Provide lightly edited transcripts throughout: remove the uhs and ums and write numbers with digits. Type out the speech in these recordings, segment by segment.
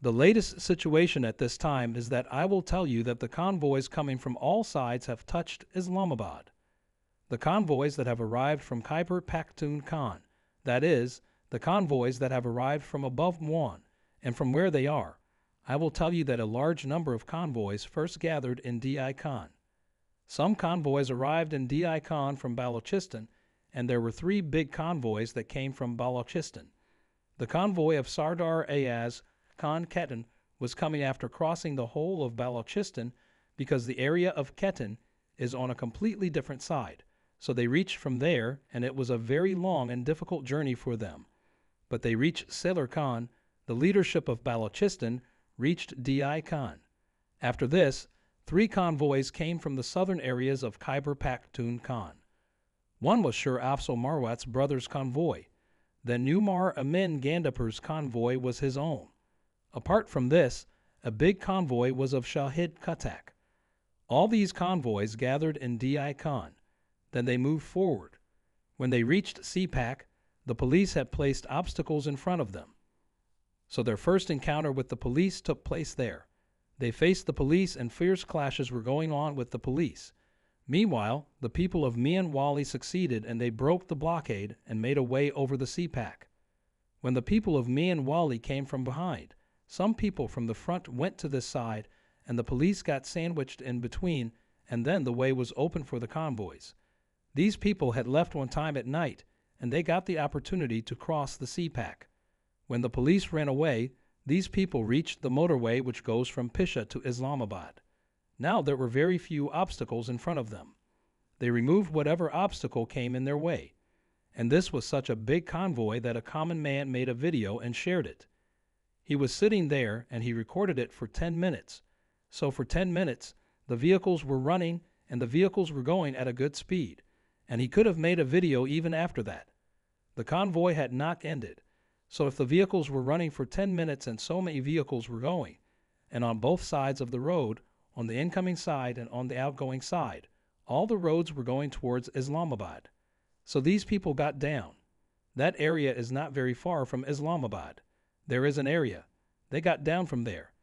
The latest situation at this time is that I will tell you that the convoys coming from all sides have touched Islamabad. The convoys that have arrived from Khyber Pakhtunkhwa, that is, the convoys that have arrived from above Muan, and from where they are, I will tell you that a large number of convoys first gathered in Di Khan. Some convoys arrived in Di Khan from Balochistan, and there were 3 big convoys that came from Balochistan. The convoy of Sardar Ayaz Khan Ketan was coming after crossing the whole of Balochistan because the area of Ketan is on a completely different side. So they reached from there, and it was a very long and difficult journey for them. But they reached Sailor Khan. The leadership of Balochistan reached Di Khan. After this, 3 convoys came from the southern areas of Khyber Pakhtunkhwa. One was Shir Afzal Marwat's brother's convoy. Then Umar Amin Gandapur's convoy was his own. Apart from this, a big convoy was of Shahid Khatak. All these convoys gathered in Di Khan. Then they moved forward. When they reached Sepak, the police had placed obstacles in front of them. So their first encounter with the police took place there. They faced the police and fierce clashes were going on with the police. Meanwhile, the people of Mian Wali succeeded and they broke the blockade and made a way over the Sepak. When the people of Mian Wali came from behind, some people from the front went to this side and the police got sandwiched in between, and then the way was open for the convoys. These people had left one time at night and they got the opportunity to cross the Sepak. When the police ran away, these people reached the motorway which goes from Pisha to Islamabad. Now there were very few obstacles in front of them. They removed whatever obstacle came in their way. And this was such a big convoy that a common man made a video and shared it. He was sitting there and he recorded it for 10 minutes. So for 10 minutes, the vehicles were running and the vehicles were going at a good speed. And he could have made a video even after that. The convoy had not ended. So if the vehicles were running for 10 minutes and so many vehicles were going, and on both sides of the road, on the incoming side and on the outgoing side, all the roads were going towards Islamabad. So these people got down. That area is not very far from Islamabad. There is an area. They got down from there.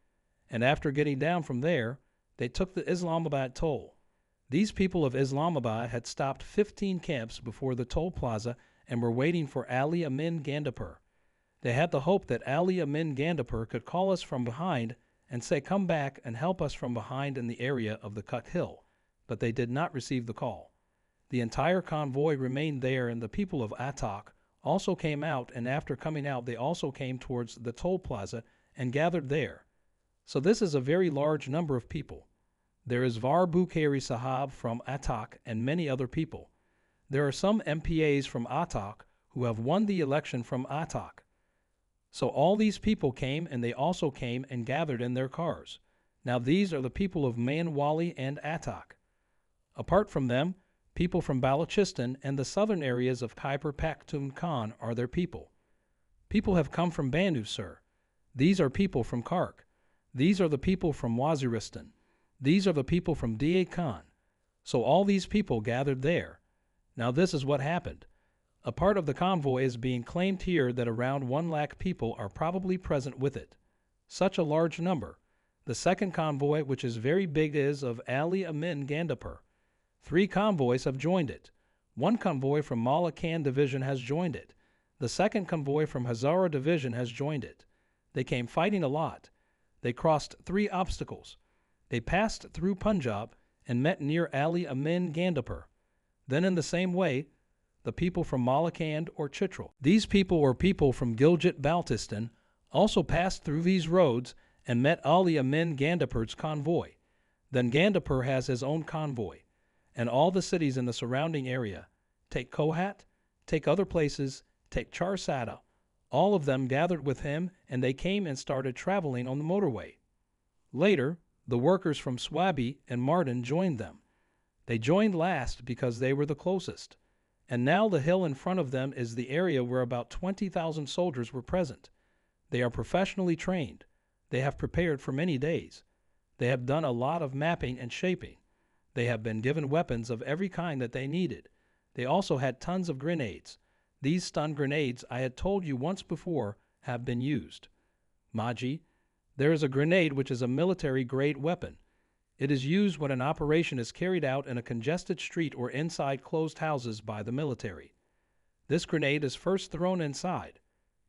And after getting down from there, they took the Islamabad toll. These people of Islamabad had stopped 15 camps before the toll plaza and were waiting for Ali Amin Gandapur. They had the hope that Ali Amin Gandapur could call us from behind and say, "Come back and help us from behind in the area of the Cut Hill," but they did not receive the call. The entire convoy remained there, and the people of Attock also came out, and after coming out, they also came towards the toll plaza and gathered there. So this is a very large number of people. There is Var Bukhari Sahab from Attock and many other people. There are some MPAs from Attock who have won the election from Attock. So all these people came, and they also came and gathered in their cars. Now these are the people of Mian Wali and Attock. Apart from them, people from Balochistan and the southern areas of Khyber Pakhtunkhwa are their people. People have come from Banu, sir. These are people from Kark. These are the people from Waziristan. These are the people from Di Khan. So all these people gathered there. Now this is what happened. A part of the convoy is being claimed here that around 1 lakh people are probably present with it. Such a large number. The second convoy, which is very big, is of Ali Amin Gandapur. 3 convoys have joined it. 1 convoy from Malakan Division has joined it. The second convoy from Hazara Division has joined it. They came fighting a lot. They crossed 3 obstacles. They passed through Punjab and met near Ali Amin Gandapur. Then in the same way, the people from Malakand or Chitral. These people or people from Gilgit-Baltistan also passed through these roads and met Ali Amin Gandapur's convoy. Then Gandapur has his own convoy, and all the cities in the surrounding area. Take Kohat, take other places, take Charsada. All of them gathered with him, and they came and started traveling on the motorway. Later, the workers from Swabi and Mardin joined them. They joined last because they were the closest. And now the hill in front of them is the area where about 20,000 soldiers were present. They are professionally trained. They have prepared for many days. They have done a lot of mapping and shaping. They have been given weapons of every kind that they needed. They also had tons of grenades. These stun grenades, I had told you once before, have been used. Maji, There is a grenade, which is a military-grade weapon. It is used when an operation is carried out in a congested street or inside closed houses by the military. This grenade is first thrown inside.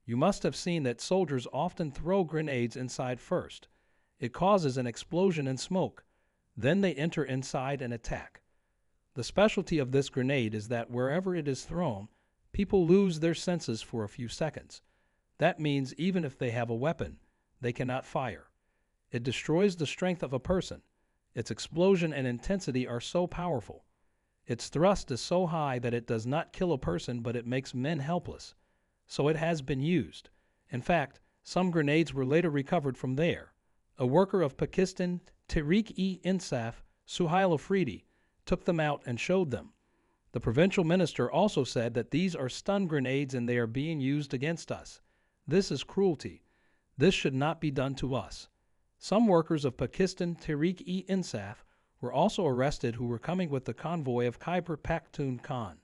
You must have seen that soldiers often throw grenades inside first. It causes an explosion and smoke. Then they enter inside and attack. The specialty of this grenade is that wherever it is thrown, people lose their senses for a few seconds. That means even if they have a weapon, they cannot fire. It destroys the strength of a person. Its explosion and intensity are so powerful. Its thrust is so high that it does not kill a person, but it makes men helpless. So it has been used. In fact, some grenades were later recovered from there. A worker of Pakistan, Tehreek-e-Insaf, Suhail Afridi, took them out and showed them. The provincial minister also said that these are stun grenades and they are being used against us. This is cruelty. This should not be done to us. Some workers of Pakistan Tehreek-e-Insaf were also arrested who were coming with the convoy of Khyber Pakhtunkhwa.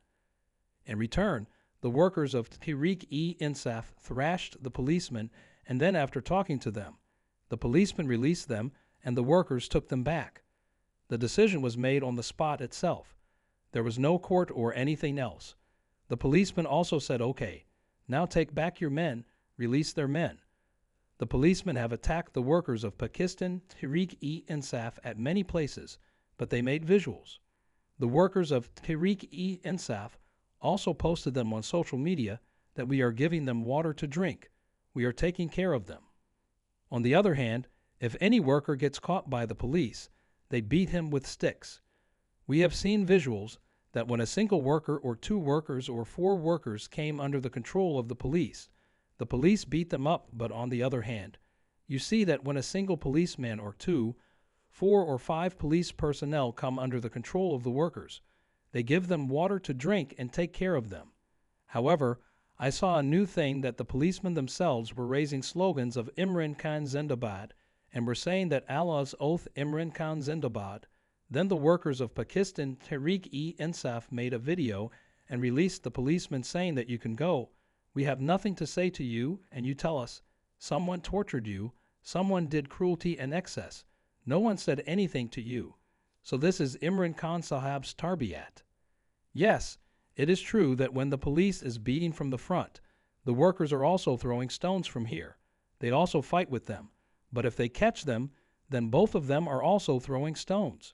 In return, the workers of Tehreek-e-Insaf thrashed the policemen, and then after talking to them, the policemen released them and the workers took them back. The decision was made on the spot itself. There was no court or anything else. The policemen also said, "Okay, now take back your men, release their men." The policemen have attacked the workers of Pakistan Tehreek-e-Insaf at many places, but they made visuals. The workers of Tehreek-e-Insaf also posted them on social media that we are giving them water to drink. We are taking care of them. On the other hand, if any worker gets caught by the police, they beat him with sticks. We have seen visuals that when a single worker or 2 workers or 4 workers came under the control of the police beat them up, but on the other hand, you see that when a single policeman or 2, 4 or 5 police personnel come under the control of the workers, they give them water to drink and take care of them. However, I saw a new thing that the policemen themselves were raising slogans of Imran Khan Zindabad and were saying that Allah's oath Imran Khan Zindabad. Then the workers of Pakistan Tehreek-e-Insaf made a video and released the policemen saying that you can go. We have nothing to say to you, and you tell us, someone tortured you, someone did cruelty and excess. No one said anything to you. So this is Imran Khan Sahab's tarbiyat. Yes, it is true that when the police is beating from the front, the workers are also throwing stones from here. They also fight with them. But if they catch them, then both of them are also throwing stones.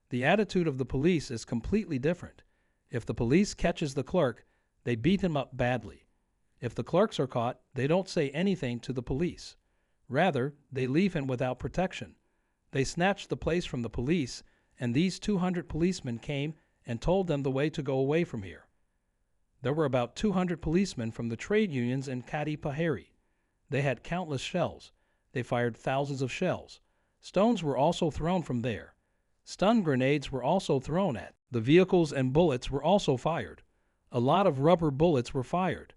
The attitude of the police is completely different. If the police catches the clerk, they beat him up badly. If the clerks are caught, they don't say anything to the police. Rather, they leave him without protection. They snatched the place from the police, and these 200 policemen came and told them the way to go away from here. There were about 200 policemen from the trade unions in Kadi Pahari. They had countless shells. They fired thousands of shells. Stones were also thrown from there. Stun grenades were also thrown at the vehicles, and bullets were also fired. A lot of rubber bullets were fired.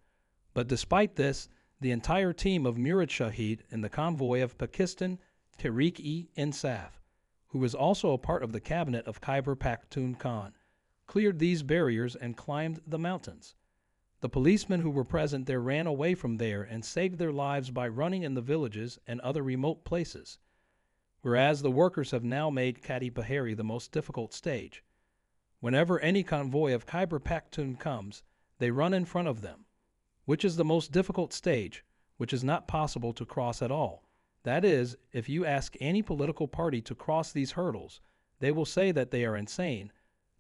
But despite this, the entire team of Murad Shahid in the convoy of Pakistan Tehreek-e-Insaf, who was also a part of the cabinet of Khyber Pakhtunkhwa, cleared these barriers and climbed the mountains. The policemen who were present there ran away from there and saved their lives by running in the villages and other remote places, whereas the workers have now made Kadi Pahari the most difficult stage. Whenever any convoy of Khyber Pakhtunkhwa comes, they run in front of them, which is the most difficult stage, which is not possible to cross at all. That is, if you ask any political party to cross these hurdles, they will say that they are insane.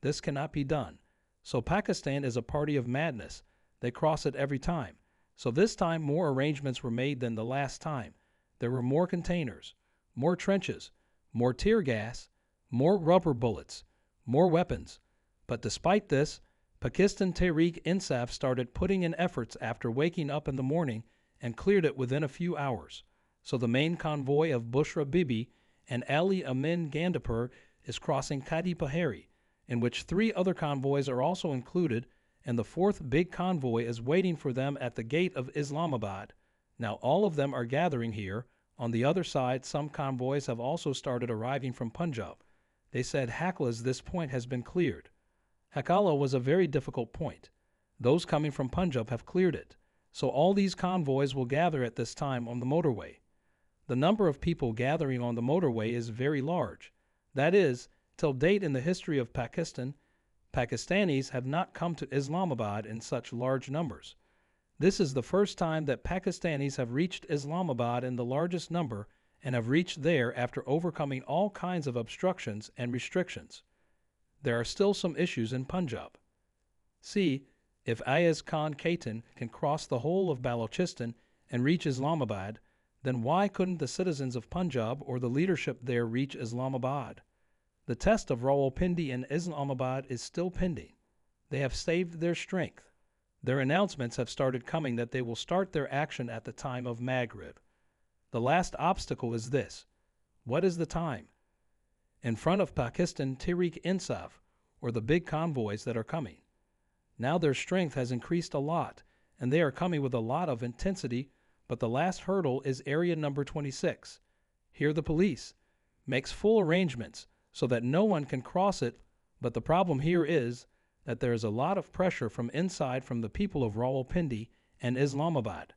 This cannot be done. So Pakistan is a party of madness. They cross it every time. So this time more arrangements were made than the last time. There were more containers, more trenches, more tear gas, more rubber bullets, more weapons. But despite this, Pakistan Tehreek-Insaf started putting in efforts after waking up in the morning and cleared it within a few hours. So the main convoy of Bushra Bibi and Ali Amin Gandapur is crossing Kadi Pahari, in which 3 other convoys are also included, and the 4th big convoy is waiting for them at the gate of Islamabad. Now all of them are gathering here. On the other side, some convoys have also started arriving from Punjab. They said Hakla's this point has been cleared. Hakala was a very difficult point. Those coming from Punjab have cleared it. So all these convoys will gather at this time on the motorway. The number of people gathering on the motorway is very large. That is, till date in the history of Pakistan, Pakistanis have not come to Islamabad in such large numbers. This is the first time that Pakistanis have reached Islamabad in the largest number and have reached there after overcoming all kinds of obstructions and restrictions. There are still some issues in Punjab. See, if Ayaz Khan Khatan can cross the whole of Balochistan and reach Islamabad, then why couldn't the citizens of Punjab or the leadership there reach Islamabad? The test of Rawalpindi and Islamabad is still pending. They have saved their strength. Their announcements have started coming that they will start their action at the time of Maghrib. The last obstacle is this. What is the time? In front of Pakistan Tehreek-e-Insaf, or the big convoys that are coming. Now their strength has increased a lot, and they are coming with a lot of intensity, but the last hurdle is area number 26. Here the police makes full arrangements so that no one can cross it, but the problem here is that there is a lot of pressure from inside from the people of Rawalpindi and Islamabad.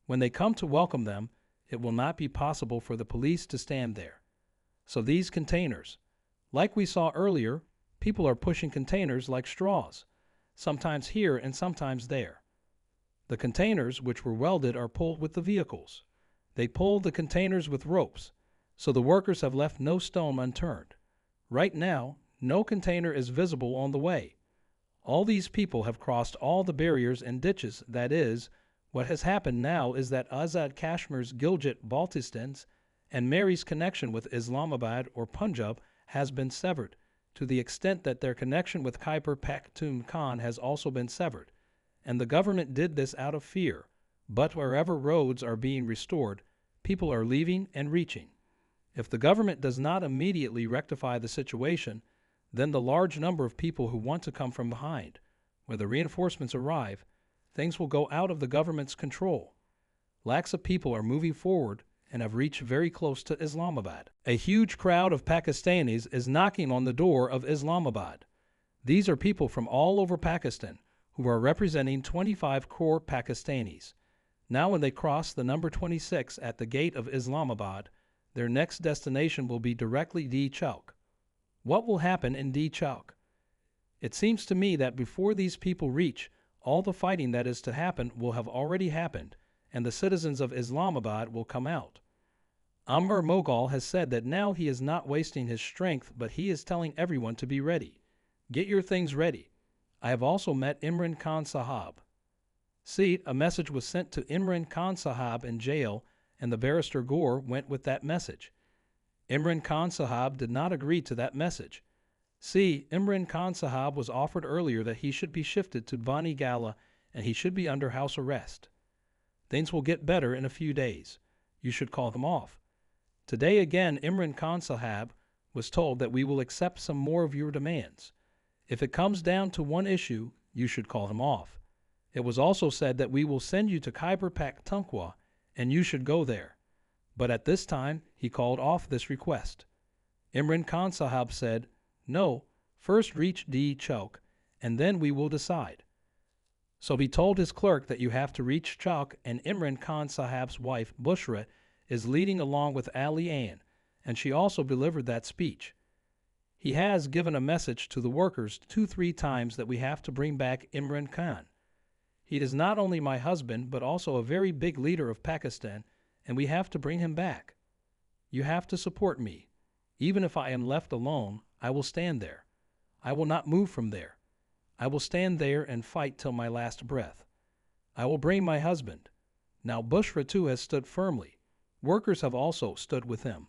When they come to welcome them, it will not be possible for the police to stand there. So these containers, like we saw earlier, people are pushing containers like straws, sometimes here and sometimes there. The containers which were welded are pulled with the vehicles. They pulled the containers with ropes, so the workers have left no stone unturned. Right now, no container is visible on the way. All these people have crossed all the barriers and ditches. That is, what has happened now is that Azad Kashmir's Gilgit-Baltistans and Mary's connection with Islamabad or Punjab has been severed, to the extent that their connection with Khyber Pakhtunkhwa has also been severed. And the government did this out of fear, but wherever roads are being restored, people are leaving and reaching. If the government does not immediately rectify the situation, then the large number of people who want to come from behind, where the reinforcements arrive, things will go out of the government's control. Lakhs of people are moving forward and have reached very close to Islamabad. A huge crowd of Pakistanis is knocking on the door of Islamabad. These are people from all over Pakistan who are representing 25 crore Pakistanis. Now when they cross the number 26 at the gate of Islamabad, their next destination will be directly D Chowk. What will happen in D Chowk? It seems to me that before these people reach, all the fighting that is to happen will have already happened, and the citizens of Islamabad will come out. Amr Moghal has said that now he is not wasting his strength, but he is telling everyone to be ready. Get your things ready. I have also met Imran Khan Sahab. See, a message was sent to Imran Khan Sahab in jail, and the barrister Gore went with that message. Imran Khan Sahab did not agree to that message. See, Imran Khan Sahab was offered earlier that he should be shifted to Bani Gala and he should be under house arrest. Things will get better in a few days. You should call them off. Today again, Imran Khan Sahab was told that we will accept some more of your demands. If it comes down to one issue, you should call him off. It was also said that we will send you to Khyber Pakhtunkhwa and you should go there. But at this time, he called off this request. Imran Khan Sahab said, no, first reach D Chowk, and then we will decide. So he told his clerk that you have to reach Chowk, and Imran Khan Sahab's wife, Bushra, is leading along with Ali Ann, and she also delivered that speech. He has given a message to the workers 2-3 times that we have to bring back Imran Khan. He is not only my husband, but also a very big leader of Pakistan, and we have to bring him back. You have to support me. Even if I am left alone, I will stand there. I will not move from there. I will stand there and fight till my last breath. I will bring my husband. Now Bushra too has stood firmly. Workers have also stood with him.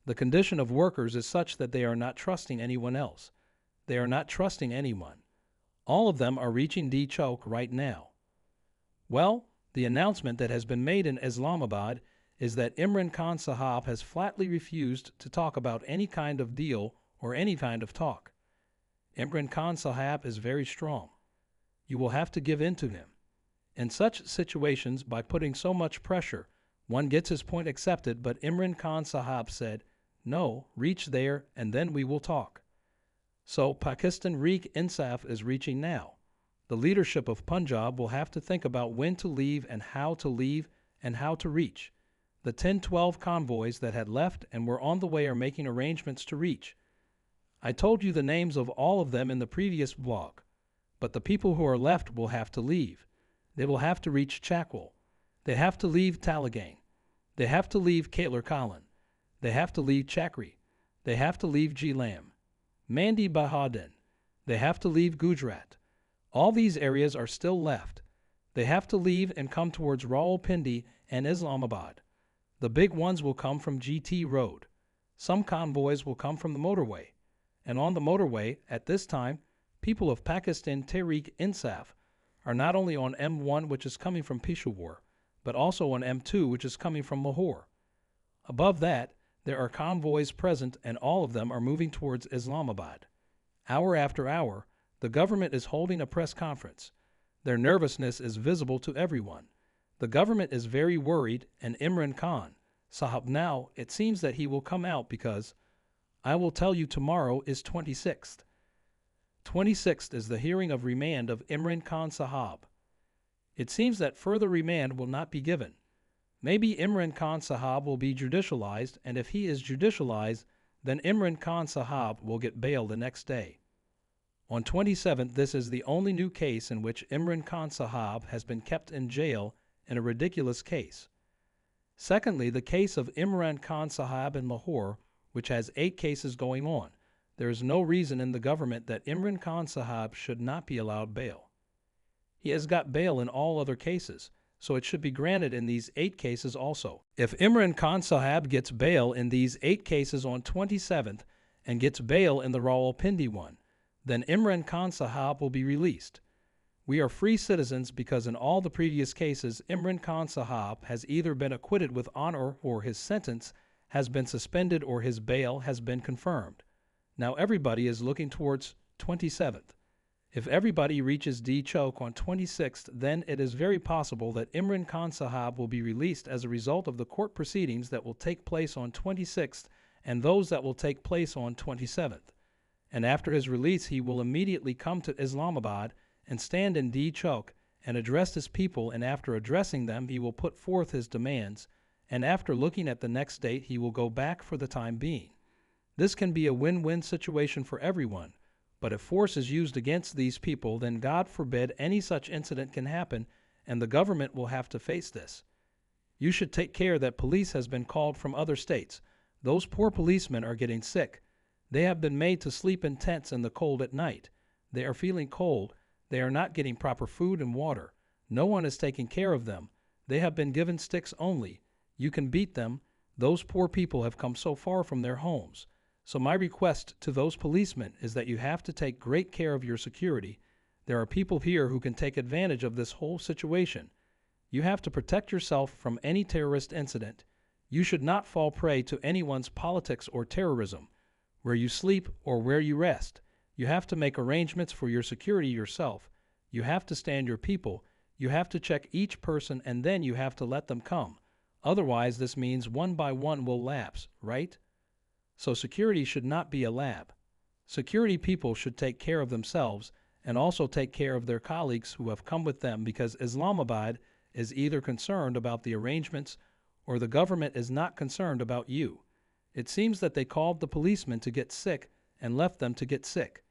The condition of workers is such that they are not trusting anyone else. They are not trusting anyone. All of them are reaching D Chowk right now. Well, the announcement that has been made in Islamabad is that Imran Khan Sahab has flatly refused to talk about any kind of deal or any kind of talk. Imran Khan Sahab is very strong. You will have to give in to him. In such situations, by putting so much pressure, one gets his point accepted, but Imran Khan Sahab said, no, reach there and then we will talk. So Pakistan Tehreek-e-Insaf is reaching now. The leadership of Punjab will have to think about when to leave and how to reach. The 10-12 convoys that had left and were on the way are making arrangements to reach. I told you the names of all of them in the previous blog, but the people who are left will have to leave. They will have to reach Chakwal. They have to leave Talagain. They have to leave Kalar Kalin. They have to leave Chakri. They have to leave Jilam. Mandi Bahadin. They have to leave Gujarat. All these areas are still left. They have to leave and come towards Rawalpindi and Islamabad. The big ones will come from GT Road. Some convoys will come from the motorway. And on the motorway, at this time, people of Pakistan Tehreek-Insaf are not only on M1, which is coming from Peshawar, but also on M2, which is coming from Lahore. Above that, there are convoys present, and all of them are moving towards Islamabad. Hour after hour, the government is holding a press conference. Their nervousness is visible to everyone. The government is very worried, and Imran Khan, Sahab, now it seems that he will come out because I will tell you tomorrow is 26th. 26th is the hearing of remand of Imran Khan Sahab. It seems that further remand will not be given. Maybe Imran Khan Sahab will be judicialized, and if he is judicialized, then Imran Khan Sahab will get bail the next day. On 27th, this is the only new case in which Imran Khan Sahab has been kept in jail in a ridiculous case. Secondly, the case of Imran Khan Sahab in Lahore, which has 8 cases going on. There is no reason in the government that Imran Khan Sahab should not be allowed bail. He has got bail in all other cases, so it should be granted in these 8 cases also. If Imran Khan Sahab gets bail in these 8 cases on 27th and gets bail in the Rawalpindi one, then Imran Khan Sahab will be released. We are free citizens because in all the previous cases, Imran Khan Sahab has either been acquitted with honor or his sentence has been suspended or his bail has been confirmed. Now everybody is looking towards 27th. If everybody reaches D Choke on 26th, then it is very possible that Imran Khan Sahab will be released as a result of the court proceedings that will take place on 26th and those that will take place on 27th. And after his release, he will immediately come to Islamabad and stand in D Choke and address his people, and after addressing them, he will put forth his demands, and after looking at the next date, he will go back for the time being. This can be a win-win situation for everyone, but if force is used against these people, then God forbid any such incident can happen, and the government will have to face this. You should take care that police has been called from other states. Those poor policemen are getting sick. They have been made to sleep in tents in the cold at night. They are feeling cold. They are not getting proper food and water. No one is taking care of them. They have been given sticks only. You can beat them. Those poor people have come so far from their homes. So my request to those policemen is that you have to take great care of your security. There are people here who can take advantage of this whole situation. You have to protect yourself from any terrorist incident. You should not fall prey to anyone's politics or terrorism. Where you sleep or where you rest, you have to make arrangements for your security yourself. You have to stand your people. You have to check each person, and then you have to let them come. Otherwise, this means one by one will lapse, right? So security should not be a lab. Security people should take care of themselves and also take care of their colleagues who have come with them, because Islamabad is either concerned about the arrangements or the government is not concerned about you. It seems that they called the policemen to get sick and left them to get sick.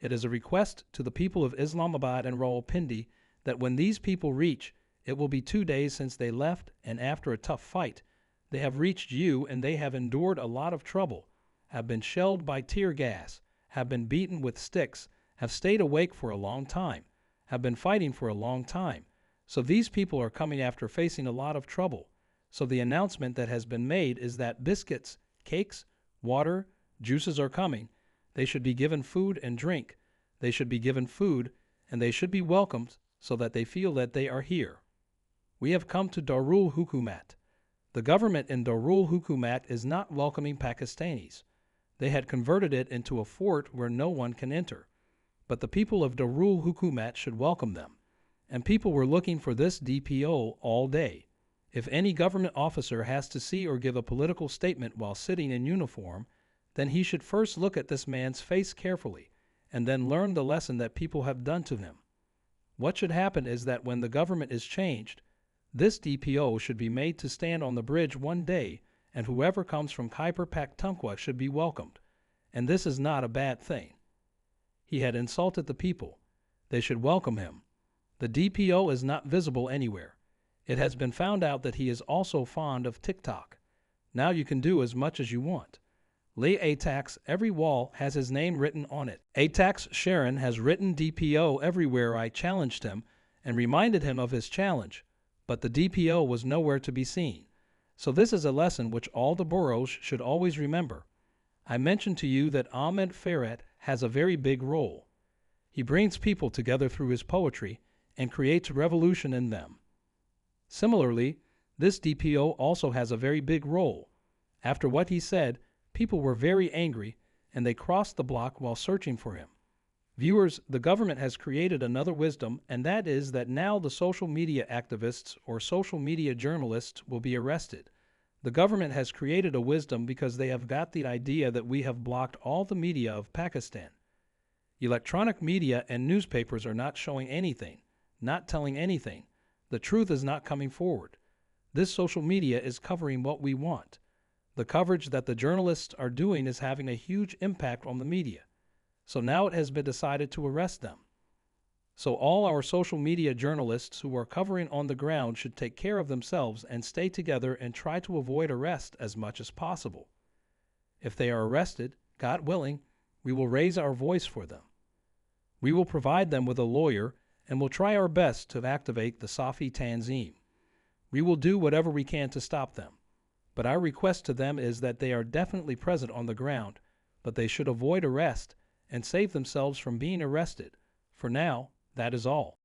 It is a request to the people of Islamabad and Rawalpindi that when these people reach, it will be 2 days since they left, and after a tough fight, they have reached you, and they have endured a lot of trouble, have been shelled by tear gas, have been beaten with sticks, have stayed awake for a long time, have been fighting for a long time. So these people are coming after facing a lot of trouble. So the announcement that has been made is that biscuits, cakes, water, juices are coming. They should be given food and drink. They should be given food, and they should be welcomed so that they feel that they are here. We have come to Darul Hukumat. The government in Darul Hukumat is not welcoming Pakistanis. They had converted it into a fort where no one can enter. But the people of Darul Hukumat should welcome them. And people were looking for this DPO all day. If any government officer has to see or give a political statement while sitting in uniform, then he should first look at this man's face carefully and then learn the lesson that people have done to him. What should happen is that when the government is changed, This DPO should be made to stand on the bridge one day, and whoever comes from Khyber Pakhtunkhwa should be welcomed. And this is not a bad thing. He had insulted the people. They should welcome him. The DPO is not visible anywhere. It has been found out that he is also fond of TikTok. Now you can do as much as you want. Lay Atax, every wall has his name written on it. Atax Sharon has written DPO everywhere. I challenged him and reminded him of his challenge, but the DPO was nowhere to be seen. So this is a lesson which all the boroughs should always remember. I mentioned to you that Ahmed Ferret has a very big role. He brings people together through his poetry and creates revolution in them. Similarly, this DPO also has a very big role. After what he said, people were very angry and they crossed the block while searching for him. Viewers, the government has created another wisdom, and that is that now the social media activists or social media journalists will be arrested. The government has created a wisdom because they have got the idea that we have blocked all the media of Pakistan. Electronic media and newspapers are not showing anything, not telling anything. The truth is not coming forward. This social media is covering what we want. The coverage that the journalists are doing is having a huge impact on the media. So now it has been decided to arrest them. So all our social media journalists who are covering on the ground should take care of themselves and stay together and try to avoid arrest as much as possible. If they are arrested, God willing, we will raise our voice for them. We will provide them with a lawyer and will try our best to activate the Safi Tanzim. We will do whatever we can to stop them. But our request to them is that they are definitely present on the ground, but they should avoid arrest and save themselves from being arrested. For now, that is all.